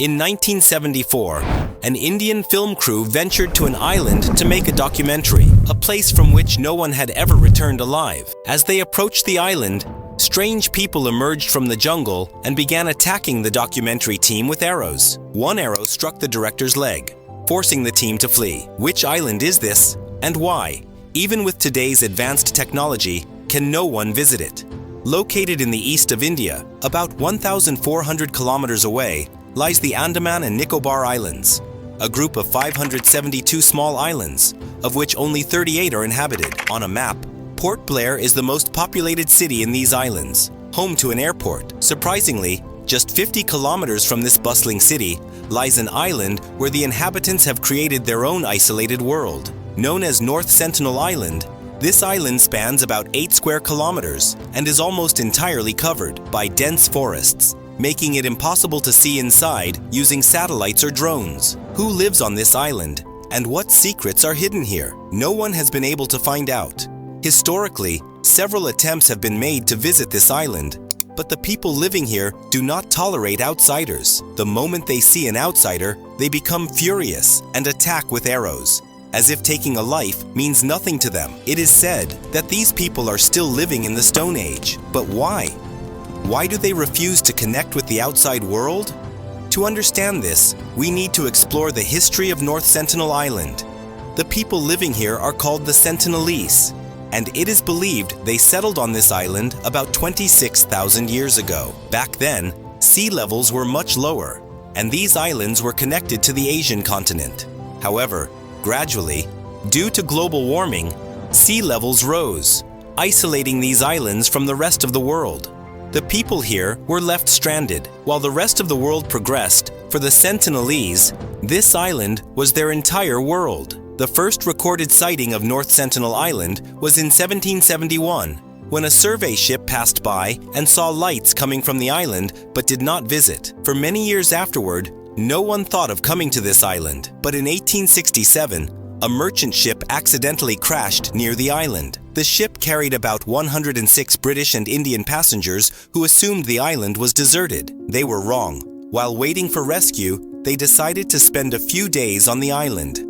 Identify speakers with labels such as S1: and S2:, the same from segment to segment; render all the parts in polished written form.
S1: In 1974, an Indian film crew ventured to an island to make a documentary, a place from which no one had ever returned alive. As they approached the island, strange people emerged from the jungle and began attacking the documentary team with arrows. One arrow struck the director's leg, forcing the team to flee. Which island is this, and why? Even with today's advanced technology, can no one visit it? Located in the east of India, about 1,400 kilometers away, lies the Andaman and Nicobar Islands, a group of 572 small islands, of which only 38 are inhabited. On a map, Port Blair is the most populated city in these islands, home to an airport. Surprisingly, just 50 kilometers from this bustling city lies an island where the inhabitants have created their own isolated world. Known as North Sentinel Island, this island spans about 8 square kilometers and is almost entirely covered by dense forests, making it impossible to see inside using satellites or drones. Who lives on this island, and what secrets are hidden here? No one has been able to find out. Historically, several attempts have been made to visit this island, but the people living here do not tolerate outsiders. The moment they see an outsider, they become furious and attack with arrows, as if taking a life means nothing to them. It is said that these people are still living in the Stone Age, but why? Why do they refuse to connect with the outside world? To understand this, we need to explore the history of North Sentinel Island. The people living here are called the Sentinelese, and it is believed they settled on this island about 26,000 years ago. Back then, sea levels were much lower, and these islands were connected to the Asian continent. However, gradually, due to global warming, sea levels rose, isolating these islands from the rest of the world. The people here were left stranded, while the rest of the world progressed. For the Sentinelese, this island was their entire world. The first recorded sighting of North Sentinel Island was in 1771, when a survey ship passed by and saw lights coming from the island but did not visit. For many years afterward, no one thought of coming to this island, but in 1867, a merchant ship accidentally crashed near the island. The ship carried about 106 British and Indian passengers who assumed the island was deserted. They were wrong. While waiting for rescue, they decided to spend a few days on the island.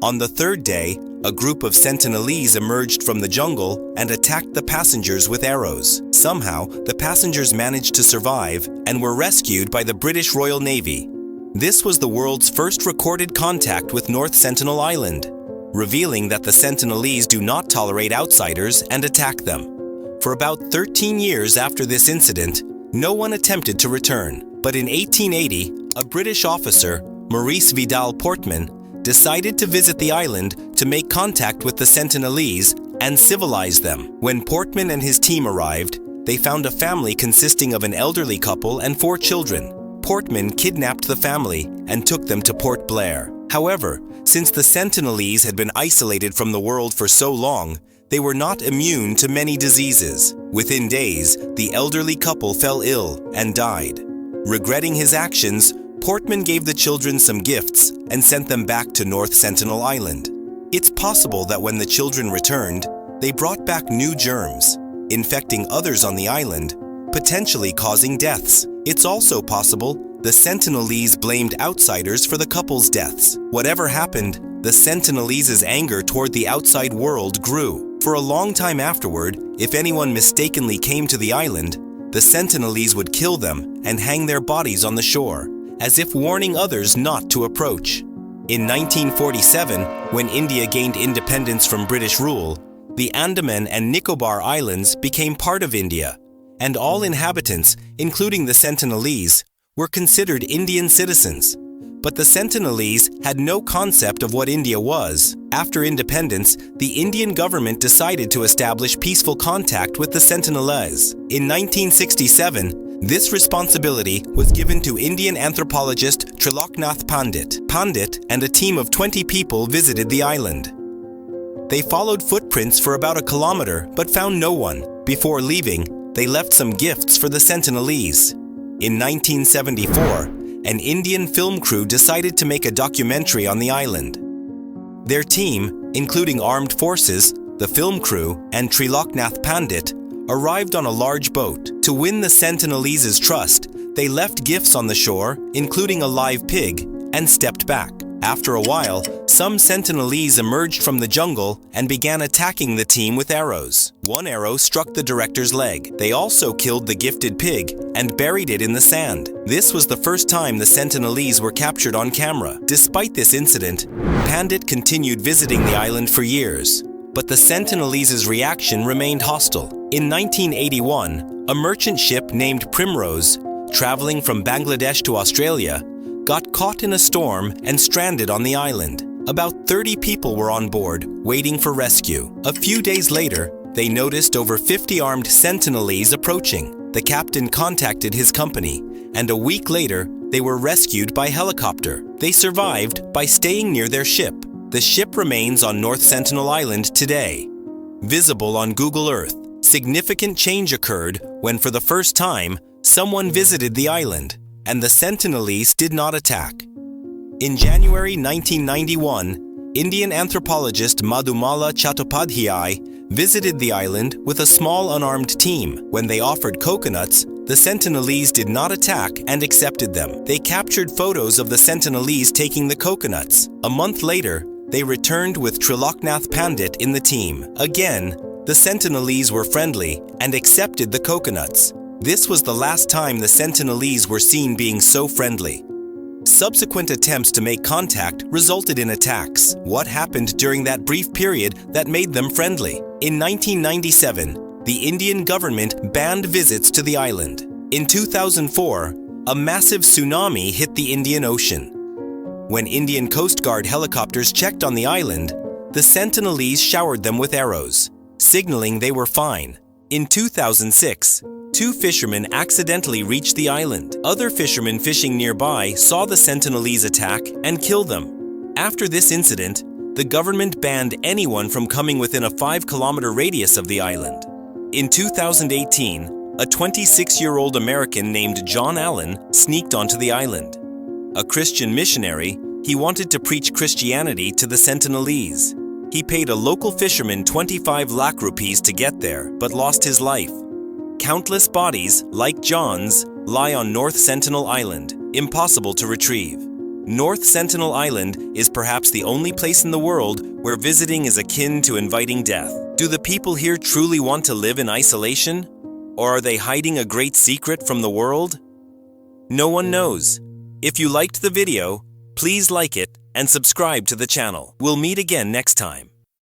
S1: On the third day, a group of Sentinelese emerged from the jungle and attacked the passengers with arrows. Somehow, the passengers managed to survive and were rescued by the British Royal Navy. This was the world's first recorded contact with North Sentinel Island, revealing that the Sentinelese do not tolerate outsiders and attack them. For about 13 years after this incident, no one attempted to return. But in 1880, a British officer, Maurice Vidal Portman, decided to visit the island to make contact with the Sentinelese and civilize them. When Portman and his team arrived, they found a family consisting of an elderly couple and 4 children. Portman kidnapped the family and took them to Port Blair. However, since the Sentinelese had been isolated from the world for so long, they were not immune to many diseases. Within days, the elderly couple fell ill and died. Regretting his actions, Portman gave the children some gifts and sent them back to North Sentinel Island. It's possible that when the children returned, they brought back new germs, infecting others on the island, potentially causing deaths. It's also possible the Sentinelese blamed outsiders for the couple's deaths. Whatever happened, the Sentinelese's anger toward the outside world grew. For a long time afterward, if anyone mistakenly came to the island, the Sentinelese would kill them and hang their bodies on the shore, as if warning others not to approach. In 1947, when India gained independence from British rule, the Andaman and Nicobar Islands became part of India, and all inhabitants, including the Sentinelese, were considered Indian citizens. But the Sentinelese had no concept of what India was. After independence, the Indian government decided to establish peaceful contact with the Sentinelese. In 1967, this responsibility was given to Indian anthropologist Triloknath Pandit. Pandit and a team of 20 people visited the island. They followed footprints for about a kilometer but found no one. Before leaving, they left some gifts for the Sentinelese. In 1974, an Indian film crew decided to make a documentary on the island. Their team, including armed forces, the film crew, and Triloknath Pandit, arrived on a large boat. To win the Sentinelese's trust, They left gifts on the shore, including a live pig, and stepped back. After a while, some Sentinelese emerged from the jungle and began attacking the team with arrows. One arrow struck the director's leg. They also killed the gifted pig and buried it in the sand. This was the first time the Sentinelese were captured on camera. Despite this incident, Pandit continued visiting the island for years. But the Sentinelese's reaction remained hostile. In 1981, a merchant ship named Primrose, traveling from Bangladesh to Australia, got caught in a storm and stranded on the island. About 30 people were on board, waiting for rescue. A few days later, they noticed over 50 armed Sentinelese approaching. The captain contacted his company, and a week later, they were rescued by helicopter. They survived by staying near their ship. The ship remains on North Sentinel Island today. Visible on Google Earth, significant change occurred when, for the first time, someone visited the island, and the Sentinelese did not attack. In January 1991, Indian anthropologist Madhumala Chattopadhyay visited the island with a small unarmed team. When they offered coconuts, the Sentinelese did not attack and accepted them. They captured photos of the Sentinelese taking the coconuts. A month later, they returned with Triloknath Pandit in the team. Again, the Sentinelese were friendly and accepted the coconuts. This was the last time the Sentinelese were seen being so friendly. Subsequent attempts to make contact resulted in attacks. What happened during that brief period that made them friendly? In 1997, the Indian government banned visits to the island. In 2004, a massive tsunami hit the Indian Ocean. When Indian Coast Guard helicopters checked on the island, the Sentinelese showered them with arrows, signaling they were fine. In 2006, 2 fishermen accidentally reached the island. Other fishermen fishing nearby saw the Sentinelese attack and killed them. After this incident, the government banned anyone from coming within a 5-kilometer radius of the island. In 2018, a 26-year-old American named John Allen sneaked onto the island. A Christian missionary, he wanted to preach Christianity to the Sentinelese. He paid a local fisherman 25 lakh rupees to get there, but lost his life. Countless bodies, like John's, lie on North Sentinel Island, impossible to retrieve. North Sentinel Island is perhaps the only place in the world where visiting is akin to inviting death. Do the people here truly want to live in isolation? Or are they hiding a great secret from the world? No one knows. If you liked the video, please like it and subscribe to the channel. We'll meet again next time.